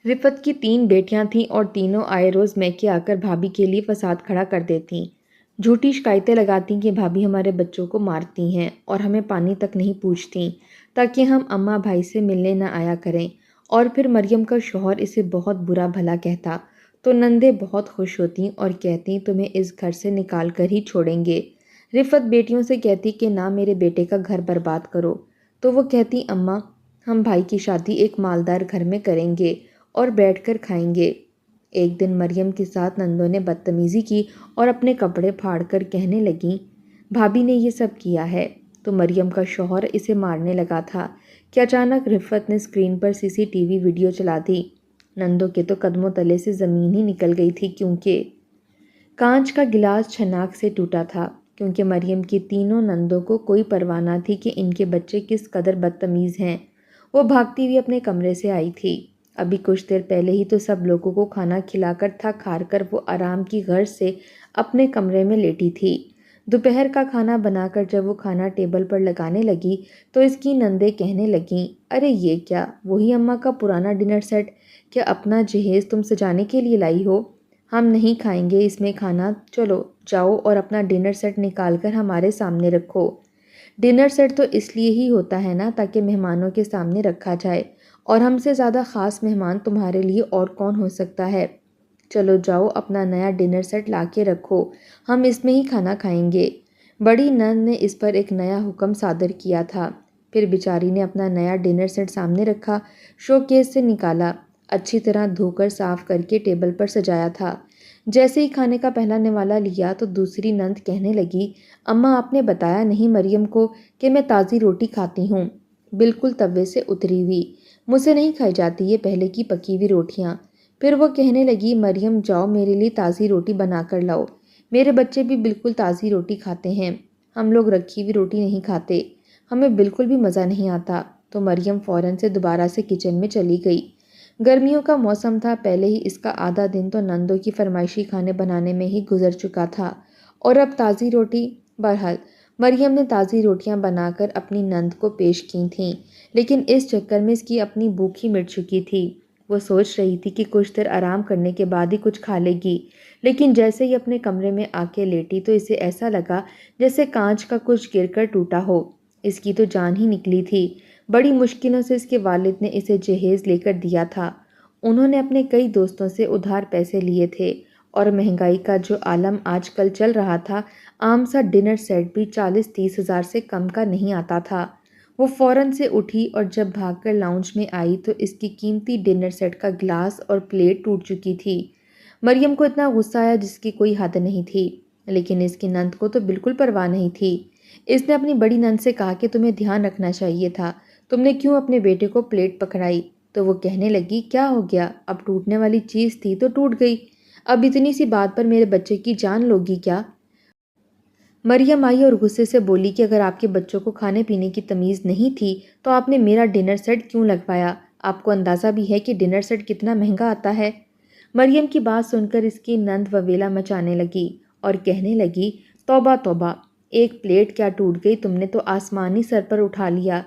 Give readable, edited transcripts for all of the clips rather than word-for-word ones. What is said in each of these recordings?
رفت کی 3 بیٹیاں تھیں اور تینوں آئے روز میکے آ کر بھابھی کے لیے فساد کھڑا کر دیتیں۔ جھوٹی شکایتیں لگاتیں کہ بھابھی ہمارے بچوں کو مارتی ہیں اور ہمیں پانی تک نہیں پوچھتیں تاکہ ہم اماں بھائی سے ملنے نہ آیا کریں، اور پھر مریم کا شوہر اسے بہت برا بھلا کہتا تو نندیں بہت خوش ہوتیں اور کہتیں تمہیں اس گھر سے نکال کر ہی چھوڑیں گے۔ رفت بیٹیوں سے کہتی کہ نہ میرے بیٹے کا گھر برباد کرو، تو وہ کہتی اماں ہم بھائی کی شادی ایک مالدار گھر میں کریں گے اور بیٹھ کر کھائیں گے۔ ایک دن مریم کے ساتھ نندوں نے بدتمیزی کی اور اپنے کپڑے پھاڑ کر کہنے لگیں بھابھی نے یہ سب کیا ہے، تو مریم کا شوہر اسے مارنے لگا تھا کہ اچانک رفت نے اسکرین پر CCTV ویڈیو چلا دی۔ نندوں کے تو قدموں تلے سے زمین ہی نکل گئی تھی، کیونکہ کانچ کا گلاس چھناک سے ٹوٹا تھا، کیونکہ مریم کی تینوں نندوں کو کوئی پرواہ نہ تھی کہ ان کے بچے کس قدر بدتمیز ہیں۔ وہ بھاگتی ہوئی اپنے کمرے سے آئی تھی۔ ابھی کچھ دیر پہلے ہی تو سب لوگوں کو کھانا کھلا کر تھک ہار کر وہ آرام کی غرض سے اپنے کمرے میں لیٹی تھی۔ دوپہر کا کھانا بنا کر جب وہ کھانا ٹیبل پر لگانے لگی تو اس کی نندیں کہنے لگیں ارے یہ کیا، وہی اماں کا پرانا ڈنر سیٹ، کیا اپنا جہیز تم سجانے کے لیے لائی ہو؟ ہم نہیں کھائیں گے اس میں کھانا، چلو جاؤ اور اپنا ڈنر سیٹ نکال کر ہمارے سامنے رکھو۔ ڈنر سیٹ تو اس لیے ہی ہوتا ہے نا تاکہ مہمانوں کے سامنے رکھا جائے، اور ہم سے زیادہ خاص مہمان تمہارے لیے اور کون ہو سکتا ہے؟ چلو جاؤ اپنا نیا ڈنر سیٹ لا کے رکھو، ہم اس میں ہی کھانا کھائیں گے۔ بڑی نند نے اس پر ایک نیا حکم صادر کیا تھا۔ پھر بیچاری نے اپنا نیا ڈنر سیٹ سامنے رکھا، شو کیس سے نکالا، اچھی طرح دھو کر صاف کر کے ٹیبل پر سجایا تھا۔ جیسے ہی کھانے کا پہلا نوالا لیا تو دوسری نند کہنے لگی اماں آپ نے بتایا نہیں مریم کو کہ میں تازی روٹی کھاتی ہوں، بالکل توے سے اتری ہوئی، مجھ سے نہیں کھائی جاتی یہ پہلے کی پکی ہوئی روٹیاں۔ پھر وہ کہنے لگی مریم جاؤ میرے لیے تازی روٹی بنا کر لاؤ، میرے بچے بھی بالکل تازی روٹی کھاتے ہیں، ہم لوگ رکھی ہوئی روٹی نہیں کھاتے، ہمیں بالکل بھی مزہ نہیں آتا۔ تو مریم فوراً سے دوبارہ سے کچن میں چلی گئی۔ گرمیوں کا موسم تھا، پہلے ہی اس کا آدھا دن تو نندوں کی فرمائشی کھانے بنانے میں ہی گزر چکا تھا، اور اب تازی روٹی۔ بہرحال مریم نے تازی روٹیاں بنا کر اپنی نند کو پیش کی تھیں، لیکن اس چکر میں اس کی اپنی بھوک ہی مٹ چکی تھی۔ وہ سوچ رہی تھی کہ کچھ دیر آرام کرنے کے بعد ہی کچھ کھا لے گی، لیکن جیسے ہی اپنے کمرے میں آ کے لیٹی تو اسے ایسا لگا جیسے کانچ کا کچھ گر کر ٹوٹا ہو، اس کی تو جان ہی نکلی تھی۔ بڑی مشکلوں سے اس کے والد نے اسے جہیز لے کر دیا تھا، انہوں نے اپنے کئی دوستوں سے ادھار پیسے لیے تھے، اور مہنگائی کا جو عالم آج کل چل رہا تھا، عام سا ڈنر سیٹ بھی 40-30 ہزار سے کم کا نہیں آتا تھا۔ وہ فوراً سے اٹھی اور جب بھاگ کر لاؤنج میں آئی تو اس کی قیمتی ڈنر سیٹ کا گلاس اور پلیٹ ٹوٹ چکی تھی۔ مریم کو اتنا غصہ آیا جس کی کوئی حد نہیں تھی، لیکن اس کی نند کو تو بالکل پرواہ نہیں تھی۔ اس نے اپنی بڑی نند سے کہا کہ تمہیں دھیان رکھنا چاہیے تھا، تم نے کیوں اپنے بیٹے کو پلیٹ پکڑائی؟ تو وہ کہنے لگی کیا ہو گیا، اب ٹوٹنے والی چیز تھی تو ٹوٹ گئی، اب اتنی سی بات پر میرے بچے کی جان لوگی کیا؟ مریم آئی اور غصے سے بولی کہ اگر آپ کے بچوں کو کھانے پینے کی تمیز نہیں تھی تو آپ نے میرا ڈنر سیٹ کیوں لگوایا؟ آپ کو اندازہ بھی ہے کہ ڈنر سیٹ کتنا مہنگا آتا ہے؟ مریم کی بات سن کر اس کی نند وویلا مچانے لگی اور کہنے لگی توبہ توبہ، ایک پلیٹ کیا ٹوٹ گئی، تم نے تو آسمانی سر پر اٹھا لیا۔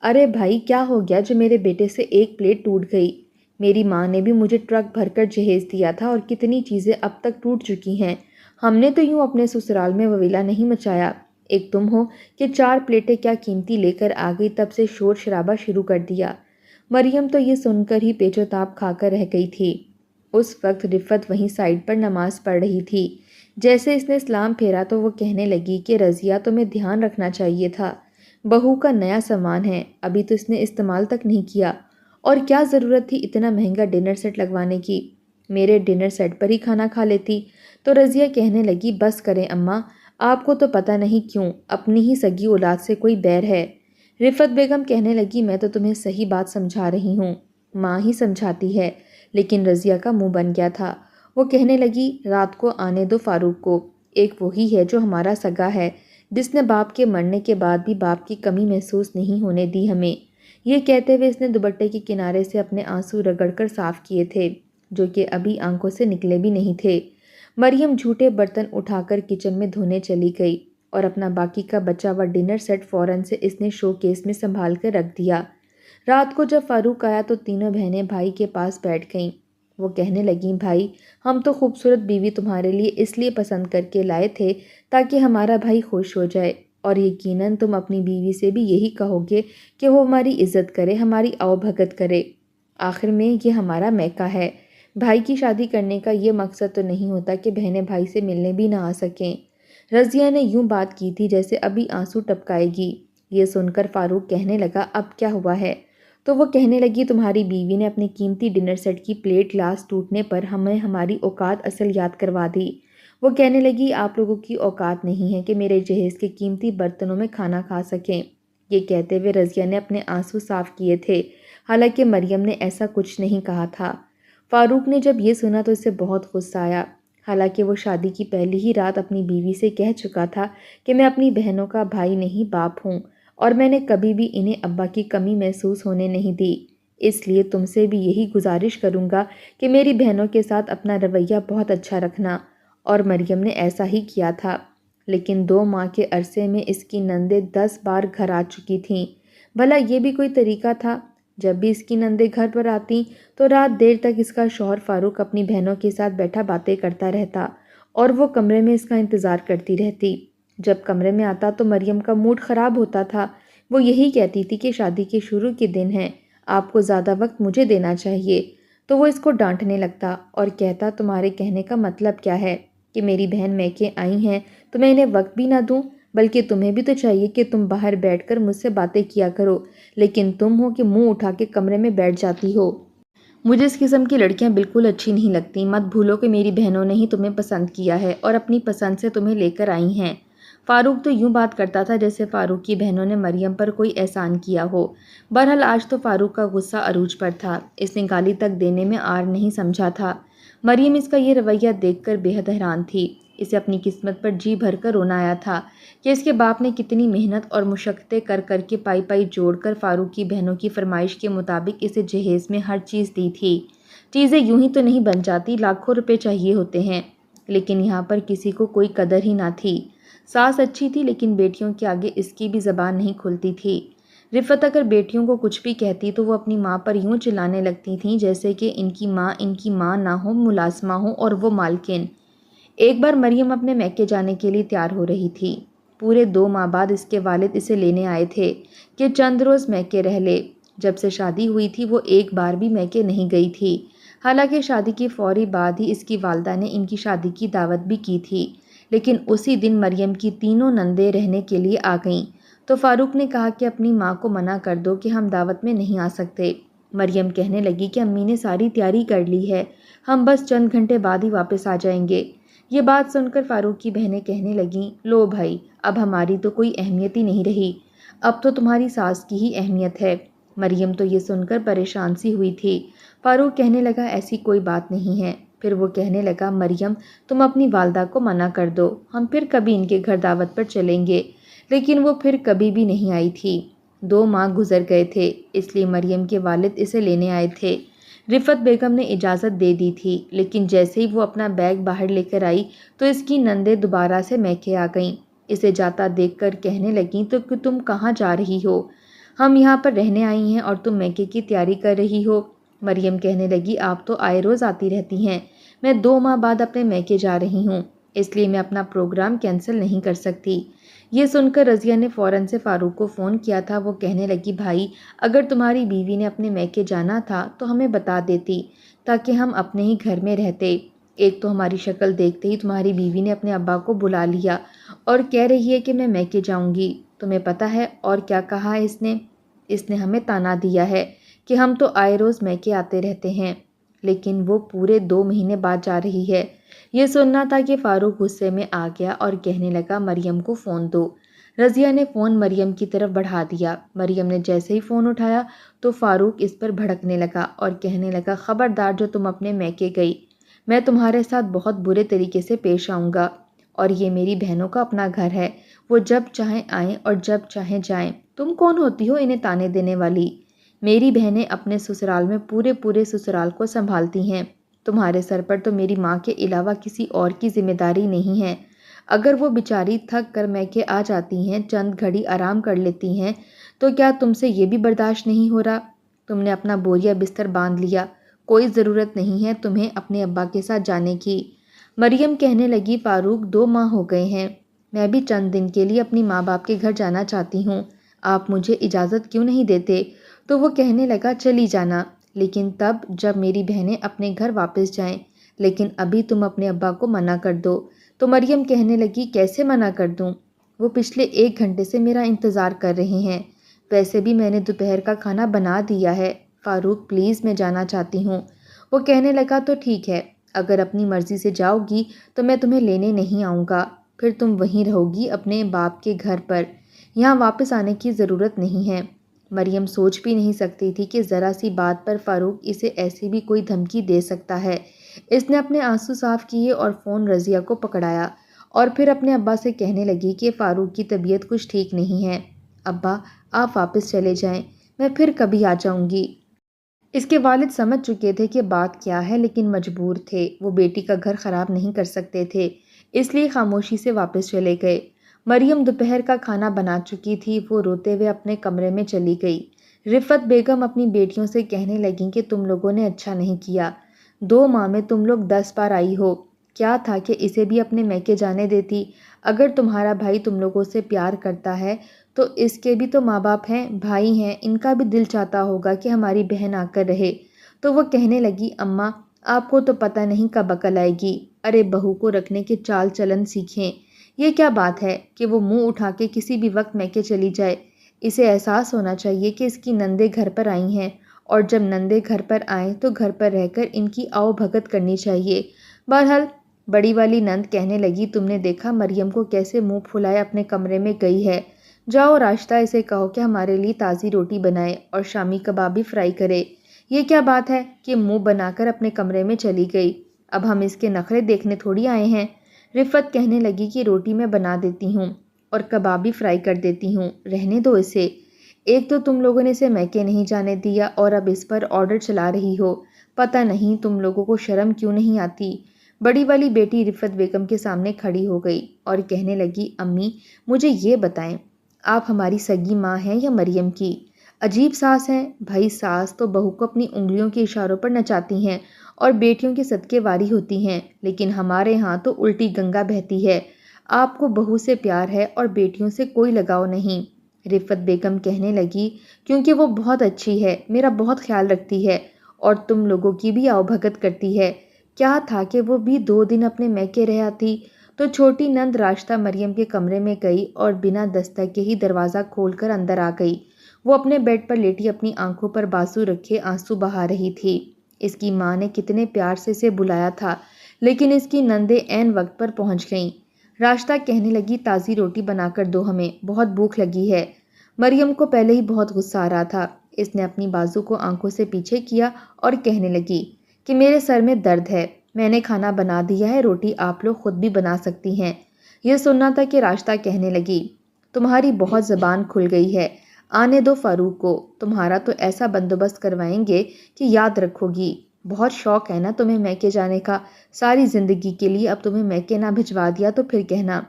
ارے بھائی کیا ہو گیا جو میرے بیٹے سے ایک پلیٹ ٹوٹ گئی؟ میری ماں نے بھی مجھے ٹرک بھر کر جہیز دیا تھا اور کتنی چیزیں اب تک ٹوٹ چکی ہیں، ہم نے تو یوں اپنے سسرال میں وویلا نہیں مچایا، ایک تم ہو کہ 4 پلیٹیں کیا قیمتی لے کر آ گئی، تب سے شور شرابہ شروع کر دیا۔ مریم تو یہ سن کر ہی پیچ و تاب کھا کر رہ گئی تھی۔ اس وقت رفت وہیں سائڈ پر نماز پڑھ رہی تھی۔ جیسے اس نے سلام پھیرا تو وہ کہنے لگی کہ رضیہ تمہیں دھیان رکھنا چاہیے تھا، بہو کا نیا سامان ہے، ابھی تو اس نے استعمال تک نہیں کیا، اور کیا ضرورت تھی اتنا مہنگا ڈنر سیٹ لگوانے کی، میرے ڈنر سیٹ پر ہی کھانا کھا لیتی۔ تو رضیہ کہنے لگی بس کریں اماں، آپ کو تو پتہ نہیں کیوں اپنی ہی سگی اولاد سے کوئی بیر ہے۔ رفت بیگم کہنے لگی میں تو تمہیں صحیح بات سمجھا رہی ہوں، ماں ہی سمجھاتی ہے، لیکن رضیہ کا منہ بن گیا تھا۔ وہ کہنے لگی رات کو آنے دو فاروق کو، ایک وہی ہے جو ہمارا سگا ہے، جس نے باپ کے مرنے کے بعد بھی باپ کی کمی محسوس نہیں ہونے دی ہمیں۔ یہ کہتے ہوئے اس نے دوپٹے کے کنارے سے اپنے آنسو رگڑ کر صاف کیے تھے، جو کہ ابھی آنکھوں سے نکلے بھی نہیں تھے۔ مریم جھوٹے برتن اٹھا کر کچن میں دھونے چلی گئی، اور اپنا باقی کا بچا ہوا ڈنر سیٹ فوراً سے اس نے شو کیس میں سنبھال کر رکھ دیا۔ رات کو جب فاروق آیا تو تینوں بہنیں بھائی کے پاس بیٹھ گئیں۔ وہ کہنے لگیں، بھائی ہم تو خوبصورت بیوی تمہارے لیے اس لیے پسند کر کے لائے تھے تاکہ ہمارا بھائی خوش ہو جائے، اور یقیناً تم اپنی بیوی سے بھی یہی کہو گے کہ وہ ہماری عزت کرے، ہماری آؤ بھگت کرے۔ آخر میں یہ ہمارا میکا ہے۔ بھائی کی شادی کرنے کا یہ مقصد تو نہیں ہوتا کہ بہنیں بھائی سے ملنے بھی نہ آ سکیں۔ رضیہ نے یوں بات کی تھی جیسے ابھی آنسو ٹپکائے گی۔ یہ سن کر فاروق کہنے لگا، اب کیا ہوا ہے؟ تو وہ کہنے لگی، تمہاری بیوی نے اپنے قیمتی ڈنر سیٹ کی پلیٹ گلاس ٹوٹنے پر ہمیں ہماری اوقات اصل یاد کروا دی۔ وہ کہنے لگی، آپ لوگوں کی اوقات نہیں ہے کہ میرے جہیز کے قیمتی برتنوں میں کھانا کھا سکیں۔ یہ کہتے ہوئے رضیہ نے اپنے آنسو صاف کیے تھے، حالانکہ مریم نے ایسا کچھ نہیں کہا تھا۔ فاروق نے جب یہ سنا تو اسے بہت غصہ آیا، حالانکہ وہ شادی کی پہلی ہی رات اپنی بیوی سے کہہ چکا تھا کہ میں اپنی بہنوں کا بھائی نہیں باپ ہوں، اور میں نے کبھی بھی انہیں ابا کی کمی محسوس ہونے نہیں دی۔ اس لیے تم سے بھی یہی گزارش کروں گا کہ میری بہنوں کے ساتھ اپنا رویہ بہت اچھا رکھنا، اور مریم نے ایسا ہی کیا تھا۔ لیکن 2 ماہ کے عرصے میں اس کی نندیں 10 بار گھر آ چکی تھیں۔ بھلا یہ بھی کوئی طریقہ تھا؟ جب بھی اس کی نندیں گھر پر آتیں تو رات دیر تک اس کا شوہر فاروق اپنی بہنوں کے ساتھ بیٹھا باتیں کرتا رہتا، اور وہ کمرے میں اس کا انتظار کرتی رہتی۔ جب کمرے میں آتا تو مریم کا موڈ خراب ہوتا تھا۔ وہ یہی کہتی تھی کہ شادی کے شروع کے دن ہیں، آپ کو زیادہ وقت مجھے دینا چاہیے۔ تو وہ اس کو ڈانٹنے لگتا اور کہتا، تمہارے کہنے کا مطلب کیا ہے کہ میری بہن میکے آئی ہیں تو میں انہیں وقت بھی نہ دوں؟ بلکہ تمہیں بھی تو چاہیے کہ تم باہر بیٹھ کر مجھ سے باتیں کیا کرو، لیکن تم ہو کہ منہ اٹھا کے کمرے میں بیٹھ جاتی ہو۔ مجھے اس قسم کی لڑکیاں بالکل اچھی نہیں لگتی۔ مت بھولو کہ میری بہنوں نے ہی تمہیں پسند کیا ہے اور اپنی پسند سے تمہیں لے کر آئی ہیں۔ فاروق تو یوں بات کرتا تھا جیسے فاروق کی بہنوں نے مریم پر کوئی احسان کیا ہو۔ بہرحال آج تو فاروق کا غصہ عروج پر تھا۔ اس نے گالی تک دینے میں آر نہیں سمجھا تھا۔ مریم اس کا یہ رویہ دیکھ کر بے حد حیران تھی۔ اسے اپنی قسمت پر جی بھر کر رونا آیا تھا کہ اس کے باپ نے کتنی محنت اور مشقتیں کر کر کے پائی جوڑ کر فاروق کی بہنوں کی فرمائش کے مطابق اسے جہیز میں ہر چیز دی تھی۔ چیزیں یوں ہی تو نہیں بن جاتی، لاکھوں روپے چاہیے ہوتے ہیں، لیکن یہاں پر کسی کو کوئی قدر ہی نہ تھی۔ ساس اچھی تھی لیکن بیٹیوں کے آگے اس کی بھی زبان نہیں کھلتی تھی۔ رفت اگر بیٹیوں کو کچھ بھی کہتی تو وہ اپنی ماں پر یوں چلانے لگتی تھیں جیسے کہ ان کی ماں نہ ہو، ملازمہ ہو اور وہ مالکن۔ ایک بار مریم اپنے میکے جانے کے لیے تیار ہو رہی تھی۔ پورے 2 ماہ بعد اس کے والد اسے لینے آئے تھے کہ چند روز میکے رہ لے۔ جب سے شادی ہوئی تھی وہ ایک بار بھی میکے نہیں گئی تھی، حالانکہ شادی کی فوری بعد ہی اس کی والدہ نے ان کی شادی کی دعوت بھی کی تھی، لیکن اسی دن مریم کی تینوں نندیں رہنے کے لیے آ گئیں تو فاروق نے کہا کہ اپنی ماں کو منع کر دو کہ ہم دعوت میں نہیں آ سکتے۔ مریم کہنے لگی کہ امی نے ساری تیاری کر لی ہے، ہم بس چند گھنٹے بعد ہی واپس آ جائیں گے۔ یہ بات سن کر فاروق کی بہنیں کہنے لگیں، لو بھائی، اب ہماری تو کوئی اہمیت ہی نہیں رہی، اب تو تمہاری ساس کی ہی اہمیت ہے۔ مریم تو یہ سن کر پریشان سی ہوئی تھی۔ فاروق کہنے لگا، ایسی کوئی بات نہیں ہے۔ پھر وہ کہنے لگا، مریم تم اپنی والدہ کو منع کر دو، ہم پھر کبھی ان کے گھر دعوت پر چلیں گے۔ لیکن وہ پھر کبھی بھی نہیں آئی تھی۔ 2 ماہ گزر گئے تھے، اس لیے مریم کے والد اسے لینے آئے تھے۔ رفت بیگم نے اجازت دے دی تھی، لیکن جیسے ہی وہ اپنا بیگ باہر لے کر آئی تو اس کی نندیں دوبارہ سے میکے آ گئیں۔ اسے جاتا دیکھ کر کہنے لگیں، تو کہ تم کہاں جا رہی ہو؟ ہم یہاں پر رہنے آئی ہیں اور تم میکے کی تیاری کر رہی ہو۔ مریم کہنے لگی، آپ تو آئے روز آتی رہتی ہیں، میں 2 ماہ بعد اپنے میکے جا رہی ہوں، اس لیے میں اپنا پروگرام کینسل نہیں کر سکتی۔ یہ سن کر رضیہ نے فوراً سے فاروق کو فون کیا تھا۔ وہ کہنے لگی، بھائی اگر تمہاری بیوی نے اپنے میکے جانا تھا تو ہمیں بتا دیتی تاکہ ہم اپنے ہی گھر میں رہتے۔ ایک تو ہماری شکل دیکھتے ہی تمہاری بیوی نے اپنے ابا کو بلا لیا اور کہہ رہی ہے کہ میں میکے جاؤں گی۔ تمہیں پتہ ہے اور کیا کہا ہے اس نے ہمیں تانا دیا ہے کہ ہم تو آئے روز میکے آتے رہتے ہیں، لیکن وہ پورے 2 مہینے بعد جا رہی ہے۔ یہ سننا تھا کہ فاروق غصے میں آ گیا اور کہنے لگا، مریم کو فون دو۔ رضیہ نے فون مریم کی طرف بڑھا دیا۔ مریم نے جیسے ہی فون اٹھایا تو فاروق اس پر بھڑکنے لگا اور کہنے لگا، خبردار جو تم اپنے میکے گئی، میں تمہارے ساتھ بہت برے طریقے سے پیش آؤں گا، اور یہ میری بہنوں کا اپنا گھر ہے، وہ جب چاہیں آئیں اور جب چاہیں جائیں، تم کون ہوتی ہو انہیں تانے دینے والی؟ میری بہنیں اپنے سسرال میں پورے سسرال کو سنبھالتی ہیں، تمہارے سر پر تو میری ماں کے علاوہ کسی اور کی ذمہ داری نہیں ہے۔ اگر وہ بیچاری تھک کر میکے آ جاتی ہیں، چند گھڑی آرام کر لیتی ہیں، تو کیا تم سے یہ بھی برداشت نہیں ہو رہا؟ تم نے اپنا بوریا بستر باندھ لیا، کوئی ضرورت نہیں ہے تمہیں اپنے ابا کے ساتھ جانے کی۔ مریم کہنے لگی فاروق 2 ماہ ہو گئے ہیں، میں بھی چند دن کے لیے اپنی ماں باپ کے گھر جانا چاہتی ہوں، آپ مجھے اجازت کیوں نہیں دیتے؟ تو وہ کہنے لگا چلی جانا، لیکن تب جب میری بہنیں اپنے گھر واپس جائیں، لیکن ابھی تم اپنے ابا کو منع کر دو۔ تو مریم کہنے لگی کیسے منع کر دوں؟ وہ پچھلے 1 گھنٹے سے میرا انتظار کر رہے ہیں، ویسے بھی میں نے دوپہر کا کھانا بنا دیا ہے، فاروق پلیز میں جانا چاہتی ہوں۔ وہ کہنے لگا تو ٹھیک ہے، اگر اپنی مرضی سے جاؤ گی تو میں تمہیں لینے نہیں آؤں گا، پھر تم وہیں رہو گی اپنے باپ کے گھر پر، یہاں واپس آنے کی ضرورت نہیں ہے۔ مریم سوچ بھی نہیں سکتی تھی کہ ذرا سی بات پر فاروق اسے ایسی بھی کوئی دھمکی دے سکتا ہے۔ اس نے اپنے آنسو صاف کیے اور فون رضیہ کو پکڑایا اور پھر اپنے ابا سے کہنے لگی کہ فاروق کی طبیعت کچھ ٹھیک نہیں ہے، ابا آپ واپس چلے جائیں، میں پھر کبھی آ جاؤں گی۔ اس کے والد سمجھ چکے تھے کہ بات کیا ہے، لیکن مجبور تھے، وہ بیٹی کا گھر خراب نہیں کر سکتے تھے، اس لیے خاموشی سے واپس چلے گئے۔ مریم دوپہر کا کھانا بنا چکی تھی، وہ روتے ہوئے اپنے کمرے میں چلی گئی۔ رفت بیگم اپنی بیٹیوں سے کہنے لگیں کہ تم لوگوں نے اچھا نہیں کیا، 2 ماہ میں تم لوگ 10 بار آئی ہو، کیا تھا کہ اسے بھی اپنے میکے جانے دیتی؟ اگر تمہارا بھائی تم لوگوں سے پیار کرتا ہے تو اس کے بھی تو ماں باپ ہیں، بھائی ہیں، ان کا بھی دل چاہتا ہوگا کہ ہماری بہن آ کر رہے۔ تو وہ کہنے لگی اماں آپ کو تو پتہ نہیں کب عقل آئے گی، ارے بہو کو رکھنے کے چال چلن سیکھیں، یہ کیا بات ہے کہ وہ منہ اٹھا کے کسی بھی وقت میکے چلی جائے؟ اسے احساس ہونا چاہیے کہ اس کی نندیں گھر پر آئی ہیں، اور جب نندیں گھر پر آئیں تو گھر پر رہ کر ان کی آؤ بھگت کرنی چاہیے۔ بہرحال بڑی والی نند کہنے لگی تم نے دیکھا مریم کو کیسے منہ پھلائے اپنے کمرے میں گئی ہے، جاؤ راشتہ اسے کہو کہ ہمارے لیے تازی روٹی بنائے اور شامی کباب بھی فرائی کرے۔ یہ کیا بات ہے کہ منہ بنا کر اپنے کمرے میں چلی گئی، اب ہم اس کے نخرے دیکھنے تھوڑی آئے ہیں۔ رفت کہنے لگی کہ روٹی میں بنا دیتی ہوں اور کباب بھی فرائی کر دیتی ہوں، رہنے دو اسے، ایک تو تم لوگوں نے اسے میکے نہیں جانے دیا اور اب اس پر آرڈر چلا رہی ہو، پتہ نہیں تم لوگوں کو شرم کیوں نہیں آتی۔ بڑی والی بیٹی رفت بیگم کے سامنے کھڑی ہو گئی اور کہنے لگی امی مجھے یہ بتائیں، آپ ہماری سگی ماں ہیں یا مریم کی؟ عجیب ساس ہیں بھائی، ساس تو بہو کو اپنی انگلیوں کے اشاروں پر نچاتی ہیں اور بیٹیوں کے صدقے واری ہوتی ہیں، لیکن ہمارے ہاں تو الٹی گنگا بہتی ہے، آپ کو بہو سے پیار ہے اور بیٹیوں سے کوئی لگاؤ نہیں۔ رفت بیگم کہنے لگی کیونکہ وہ بہت اچھی ہے، میرا بہت خیال رکھتی ہے اور تم لوگوں کی بھی آؤ بھگت کرتی ہے، کیا تھا کہ وہ بھی 2 دن اپنے میکے رہ آتی۔ تو چھوٹی نند راشتہ مریم کے کمرے میں گئی اور بنا دستک کے ہی دروازہ کھول کر اندر آ گئی۔ وہ اپنے بیڈ پر لیٹی اپنی آنکھوں پر بازو رکھے آنسو بہا رہی تھی۔ اس کی ماں نے کتنے پیار سے اسے بلایا تھا، لیکن اس کی نندیں عین وقت پر پہنچ گئیں۔ راشتہ کہنے لگی تازی روٹی بنا کر دو ہمیں، بہت بھوک لگی ہے۔ مریم کو پہلے ہی بہت غصہ آ رہا تھا، اس نے اپنی بازو کو آنکھوں سے پیچھے کیا اور کہنے لگی کہ میرے سر میں درد ہے، میں نے کھانا بنا دیا ہے، روٹی آپ لوگ خود بھی بنا سکتی ہیں۔ یہ سننا تھا کہ راشتہ کہنے لگی تمہاری بہت زبان کھل گئی ہے، آنے دو فاروق کو، تمہارا تو ایسا بندوبست کروائیں گے کہ یاد رکھو گی، بہت شوق ہے نا تمہیں میکے جانے کا، ساری زندگی کے لیے اب تمہیں میکے نہ بھجوا دیا تو پھر کہنا۔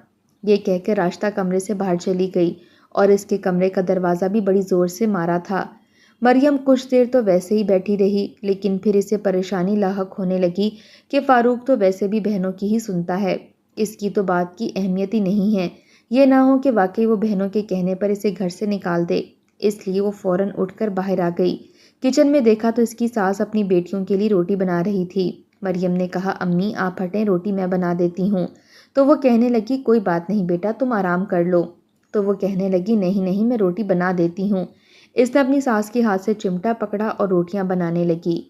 یہ کہہ کے راشتہ کمرے سے باہر چلی گئی اور اس کے کمرے کا دروازہ بھی بڑی زور سے مارا تھا۔ مریم کچھ دیر تو ویسے ہی بیٹھی رہی، لیکن پھر اسے پریشانی لاحق ہونے لگی کہ فاروق تو ویسے بھی بہنوں کی ہی سنتا ہے، اس کی تو بات کی اہمیت ہی نہیں ہے، یہ نہ ہو کہ واقعی وہ بہنوں کے کہنے پر اسے گھر سے نکال دے، اس لیے وہ فوراً اٹھ کر باہر آ گئی۔ کچن میں دیکھا تو اس کی ساس اپنی بیٹیوں کے لیے روٹی بنا رہی تھی۔ مریم نے کہا امی آپ ہٹیں، روٹی میں بنا دیتی ہوں۔ تو وہ کہنے لگی کوئی بات نہیں بیٹا، تم آرام کر لو۔ تو وہ کہنے لگی نہیں نہیں میں روٹی بنا دیتی ہوں۔ اس نے اپنی ساس کے ہاتھ سے چمٹا پکڑا اور روٹیاں بنانے لگی۔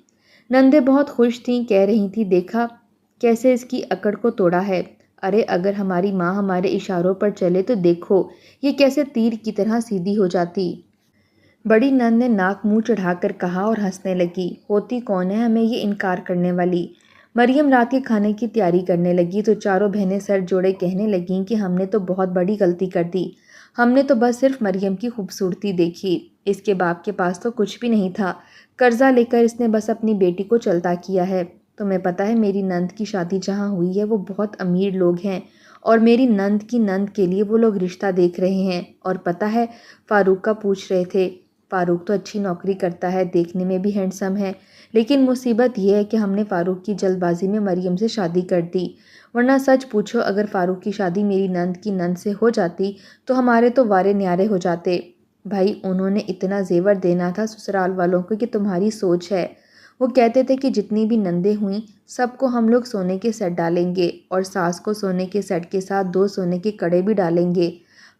نندیں بہت خوش تھیں، کہہ رہی تھیں دیکھا کیسے اس کی اکڑ کو توڑا ہے، ارے اگر ہماری ماں ہمارے اشاروں پر چلے تو دیکھو یہ کیسے تیر کی طرح سیدھی ہو جاتی۔ بڑی نند نے ناک منہ چڑھا کر کہا اور ہنسنے لگی، ہوتی کون ہے ہمیں یہ انکار کرنے والی۔ مریم رات کے کھانے کی تیاری کرنے لگی تو چاروں بہنیں سر جوڑے کہنے لگیں کہ ہم نے تو بہت بڑی غلطی کر دی، ہم نے تو بس صرف مریم کی خوبصورتی دیکھی، اس کے باپ کے پاس تو کچھ بھی نہیں تھا، قرضہ لے کر اس نے بس اپنی بیٹی کو چلتا کیا ہے۔ تمہیں پتہ ہے میری نند کی شادی جہاں ہوئی ہے وہ بہت امیر لوگ ہیں اور میری نند کی نند کے لیے وہ لوگ رشتہ دیکھ رہے ہیں، اور پتہ ہے فاروق کا پوچھ رہے تھے، فاروق تو اچھی نوکری کرتا ہے، دیکھنے میں بھی ہینڈسم ہے، لیکن مصیبت یہ ہے کہ ہم نے فاروق کی جلد بازی میں مریم سے شادی کر دی، ورنہ سچ پوچھو اگر فاروق کی شادی میری نند کی نند سے ہو جاتی تو ہمارے تو وارے نیارے ہو جاتے۔ بھائی انہوں نے اتنا زیور دینا تھا سسرال والوں کو کہ تمہاری سوچ ہے۔ وہ کہتے تھے کہ جتنی بھی نندیں ہوئیں سب کو ہم لوگ سونے کے سیٹ ڈالیں گے اور ساس کو سونے کے سیٹ کے ساتھ 2 سونے کے کڑے بھی ڈالیں گے۔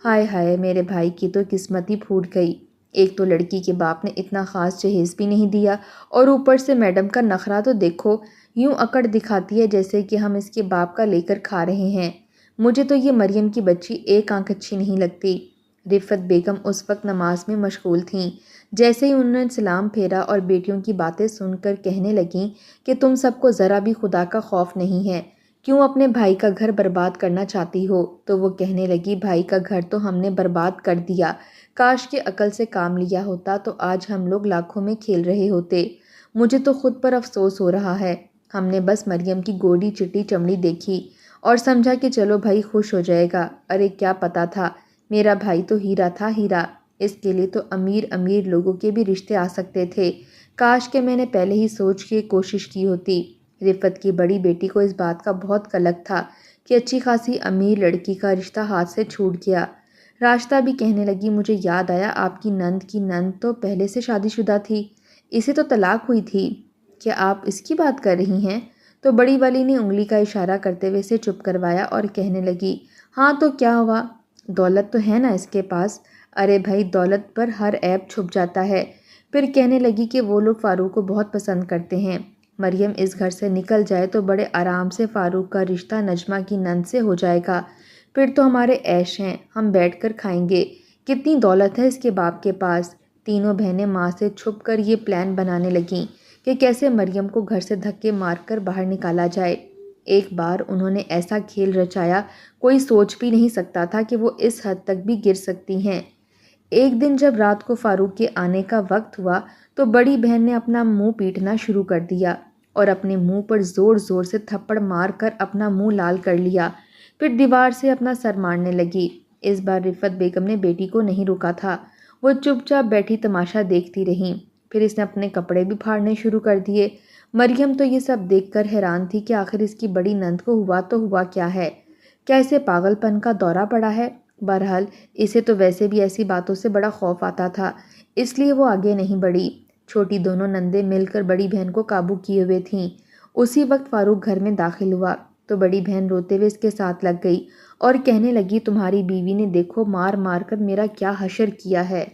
ہائے ہائے میرے بھائی کی تو قسمت ہی پھوٹ گئی، ایک تو لڑکی کے باپ نے اتنا خاص جہیز بھی نہیں دیا اور اوپر سے میڈم کا نخرہ تو دیکھو، یوں اکڑ دکھاتی ہے جیسے کہ ہم اس کے باپ کا لے کر کھا رہے ہیں۔ مجھے تو یہ مریم کی بچی ایک آنکھ اچھی نہیں لگتی۔ رفت بیگم اس وقت نماز میں مشغول تھیں، جیسے ہی انہوں نے سلام پھیرا اور بیٹیوں کی باتیں سن کر کہنے لگیں کہ تم سب کو ذرا بھی خدا کا خوف نہیں ہے، کیوں اپنے بھائی کا گھر برباد کرنا چاہتی ہو؟ تو وہ کہنے لگی بھائی کا گھر تو ہم نے برباد کر دیا، کاش کہ عقل سے کام لیا ہوتا تو آج ہم لوگ لاکھوں میں کھیل رہے ہوتے۔ مجھے تو خود پر افسوس ہو رہا ہے، ہم نے بس مریم کی گوڑی چٹی چمڑی دیکھی اور سمجھا کہ چلو بھائی خوش ہو جائے گا، ارے کیا پتا تھا میرا بھائی تو ہیرا تھا ہیرا، اس کے لیے تو امیر امیر لوگوں کے بھی رشتے آ سکتے تھے، کاش کہ میں نے پہلے ہی سوچ کے کوشش کی ہوتی۔ رفت کی بڑی بیٹی کو اس بات کا بہت قلق تھا کہ اچھی خاصی امیر لڑکی کا رشتہ ہاتھ سے چھوٹ گیا۔ راشدہ بھی کہنے لگی مجھے یاد آیا آپ کی نند تو پہلے سے شادی شدہ تھی، اسے تو طلاق ہوئی تھی، کیا آپ اس کی بات کر رہی ہیں؟ تو بڑی والی نے انگلی کا اشارہ کرتے ہوئے اسے چپ کروایا اور کہنے لگی ہاں تو کیا ہوا، دولت تو ہے نا اس کے پاس، ارے بھائی دولت پر ہر عیب چھپ جاتا ہے۔ پھر کہنے لگی کہ وہ لوگ فاروق کو بہت پسند کرتے ہیں، مریم اس گھر سے نکل جائے تو بڑے آرام سے فاروق کا رشتہ نجمہ کی نند سے ہو جائے گا، پھر تو ہمارے عیش ہیں، ہم بیٹھ کر کھائیں گے، کتنی دولت ہے اس کے باپ کے پاس۔ تینوں بہنیں ماں سے چھپ کر یہ پلان بنانے لگیں کہ کیسے مریم کو گھر سے دھکے مار کر باہر نکالا جائے۔ ایک بار انہوں نے ایسا کھیل رچایا کوئی سوچ بھی نہیں سکتا تھا کہ وہ اس حد تک بھی گر سکتی ہیں۔ ایک دن جب رات کو فاروق کے آنے کا وقت ہوا تو بڑی بہن نے اپنا منہ پیٹنا شروع کر دیا اور اپنے منہ پر زور زور سے تھپڑ مار کر اپنا منہ لال کر لیا، پھر دیوار سے اپنا سر مارنے لگی۔ اس بار رفت بیگم نے بیٹی کو نہیں روکا تھا، وہ چپ چاپ بیٹھی تماشا دیکھتی رہیں، پھر اس نے اپنے کپڑے بھی پھاڑنے شروع کر دیے۔ مریم تو یہ سب دیکھ کر حیران تھی کہ آخر اس کی بڑی نند کو ہوا تو ہوا کیا ہے، کیا اسے پاگل پن کا دورہ پڑا ہے؟ بہرحال اسے تو ویسے بھی ایسی باتوں سے بڑا خوف آتا تھا، اس لیے وہ آگے نہیں بڑھی۔ چھوٹی دونوں نندیں مل کر بڑی بہن کو قابو کیے ہوئے تھیں۔ اسی وقت فاروق گھر میں داخل ہوا تو بڑی بہن روتے ہوئے اس کے ساتھ لگ گئی اور کہنے لگی تمہاری بیوی نے دیکھو مار مار کر میرا کیا حشر کیا ہے۔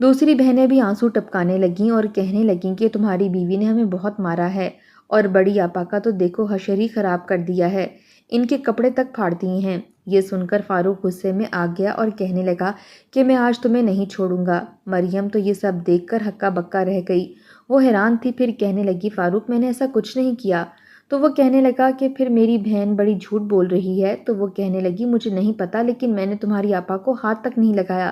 دوسری بہنیں بھی آنسو ٹپکانے لگیں اور کہنے لگیں کہ تمہاری بیوی نے ہمیں بہت مارا ہے اور بڑی آپا کا تو دیکھو حشر ہی خراب کر دیا ہے، ان کے کپڑے تک پھاڑ دیے ہیں۔ یہ سن کر فاروق غصے میں آ گیا اور کہنے لگا کہ میں آج تمہیں نہیں چھوڑوں گا۔ مریم تو یہ سب دیکھ کر ہکا بکا رہ گئی، وہ حیران تھی، پھر کہنے لگی فاروق میں نے ایسا کچھ نہیں کیا۔ تو وہ کہنے لگا کہ پھر میری بہن بڑی جھوٹ بول رہی ہے۔ تو وہ کہنے لگی مجھے نہیں پتا، لیکن میں نے تمہاری آپا کو ہاتھ تک نہیں لگایا،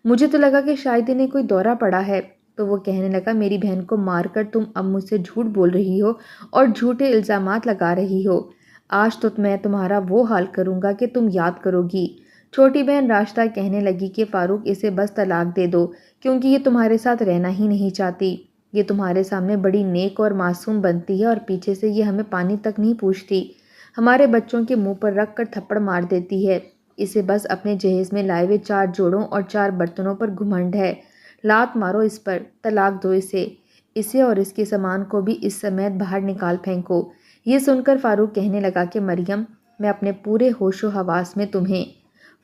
مجھے تو لگا کہ شاید انہیں کوئی دورہ پڑا ہے۔ تو وہ کہنے لگا میری بہن کو مار کر تم اب مجھ سے جھوٹ بول رہی ہو اور جھوٹے الزامات لگا رہی ہو، آج تو میں تمہارا وہ حال کروں گا کہ تم یاد کرو گی۔ چھوٹی بہن راشدہ کہنے لگی کہ فاروق اسے بس طلاق دے دو، کیونکہ یہ تمہارے ساتھ رہنا ہی نہیں چاہتی، یہ تمہارے سامنے بڑی نیک اور معصوم بنتی ہے اور پیچھے سے یہ ہمیں پانی تک نہیں پوچھتی، ہمارے بچوں کے منہ پر رکھ کر تھپڑ مار دیتی ہے، اسے بس اپنے جہیز میں لائے ہوئے 4 جوڑوں اور 4 برتنوں پر گھمنڈ ہے، لات مارو اس پر، طلاق دو اسے اور اس کے سامان کو بھی اس سمیت باہر نکال پھینکو۔ یہ سن کر فاروق کہنے لگا کہ مریم میں اپنے پورے ہوش و حواس میں تمہیں۔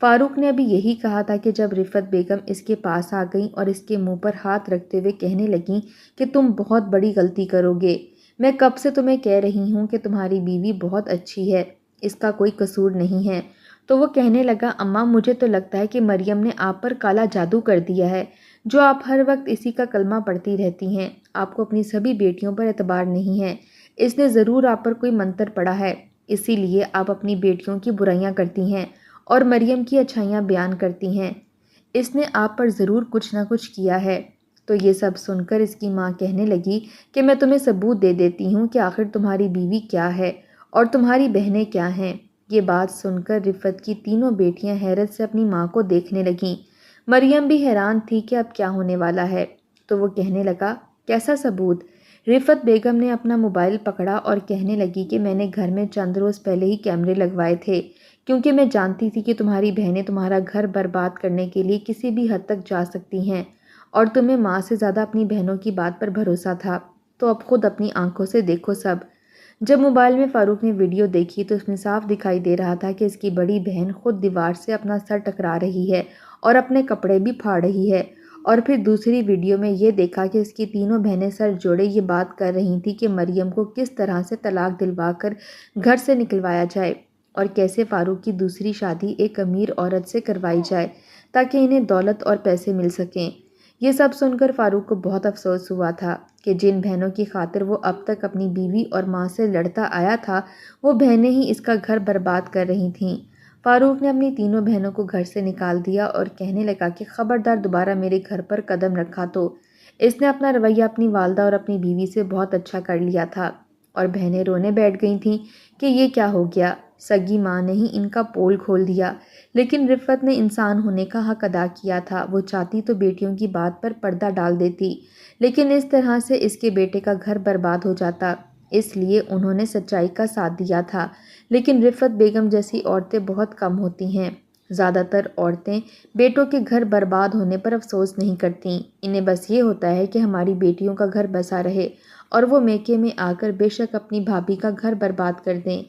فاروق نے ابھی یہی کہا تھا کہ جب رفت بیگم اس کے پاس آ گئیں اور اس کے منہ پر ہاتھ رکھتے ہوئے کہنے لگیں کہ تم بہت بڑی غلطی کرو گے، میں کب سے تمہیں کہہ رہی ہوں کہ تمہاری بیوی بہت اچھی ہے، اس کا کوئی قصور نہیں ہے۔ تو وہ کہنے لگا اماں مجھے تو لگتا ہے کہ مریم نے آپ پر کالا جادو کر دیا ہے، جو آپ ہر وقت اسی کا کلمہ پڑھتی رہتی ہیں، آپ کو اپنی سبھی بیٹیوں پر اعتبار نہیں ہے، اس نے ضرور آپ پر کوئی منتر پڑھا ہے، اسی لیے آپ اپنی بیٹیوں کی برائیاں کرتی ہیں اور مریم کی اچھائیاں بیان کرتی ہیں، اس نے آپ پر ضرور کچھ نہ کچھ کیا ہے۔ تو یہ سب سن کر اس کی ماں کہنے لگی کہ میں تمہیں ثبوت دے دیتی ہوں کہ آخر تمہاری بیوی کیا ہے اور تمہاری بہنیں کیا ہیں۔ یہ بات سن کر رفت کی تینوں بیٹیاں حیرت سے اپنی ماں کو دیکھنے لگیں۔ مریم بھی حیران تھی کہ اب کیا ہونے والا ہے، تو وہ کہنے لگا، کیسا ثبوت؟ رفت بیگم نے اپنا موبائل پکڑا اور کہنے لگی کہ میں نے گھر میں چند روز پہلے ہی کیمرے لگوائے تھے، کیونکہ میں جانتی تھی کہ تمہاری بہنیں تمہارا گھر برباد کرنے کے لیے کسی بھی حد تک جا سکتی ہیں، اور تمہیں ماں سے زیادہ اپنی بہنوں کی بات پر بھروسہ تھا، تو اب خود اپنی آنکھوں سے دیکھو سب۔ جب موبائل میں فاروق نے ویڈیو دیکھی تو اس میں صاف دکھائی دے رہا تھا کہ اس کی بڑی بہن خود دیوار سے اپنا سر ٹکرا رہی ہے اور اپنے کپڑے بھی پھاڑ رہی ہے، اور پھر دوسری ویڈیو میں یہ دیکھا کہ اس کی تینوں بہنیں سر جوڑے یہ بات کر رہی تھیں کہ مریم کو کس طرح سے طلاق دلوا کر گھر سے نکلوایا جائے، اور کیسے فاروق کی دوسری شادی ایک امیر عورت سے کروائی جائے تاکہ انہیں دولت اور پیسے مل سکیں۔ یہ سب سن کر فاروق کو بہت افسوس ہوا تھا کہ جن بہنوں کی خاطر وہ اب تک اپنی بیوی اور ماں سے لڑتا آیا تھا، وہ بہنیں ہی اس کا گھر برباد کر رہی تھیں۔ فاروق نے اپنی تینوں بہنوں کو گھر سے نکال دیا اور کہنے لگا کہ خبردار دوبارہ میرے گھر پر قدم رکھا تو۔ اس نے اپنا رویہ اپنی والدہ اور اپنی بیوی سے بہت اچھا کر لیا تھا، اور بہنیں رونے بیٹھ گئی تھیں کہ یہ کیا ہو گیا، سگی ماں نے ہی ان کا پول کھول دیا۔ لیکن رفت نے انسان ہونے کا حق ادا کیا تھا، وہ چاہتی تو بیٹیوں کی بات پر پردہ ڈال دیتی، لیکن اس طرح سے اس کے بیٹے کا گھر برباد ہو جاتا، اس لیے انہوں نے سچائی کا ساتھ دیا تھا۔ لیکن رفت بیگم جیسی عورتیں بہت کم ہوتی ہیں، زیادہ تر عورتیں بیٹوں کے گھر برباد ہونے پر افسوس نہیں کرتیں، انہیں بس یہ ہوتا ہے کہ ہماری بیٹیوں کا گھر بسا رہے، اور وہ میکے میں آ کر بے شک اپنی بھابھی کا گھر برباد کر دیں۔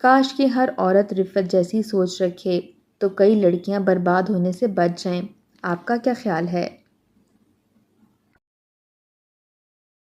کاش کہ ہر عورت رفت جیسی سوچ رکھے تو کئی لڑکیاں برباد ہونے سے بچ جائیں۔ آپ کا کیا خیال ہے؟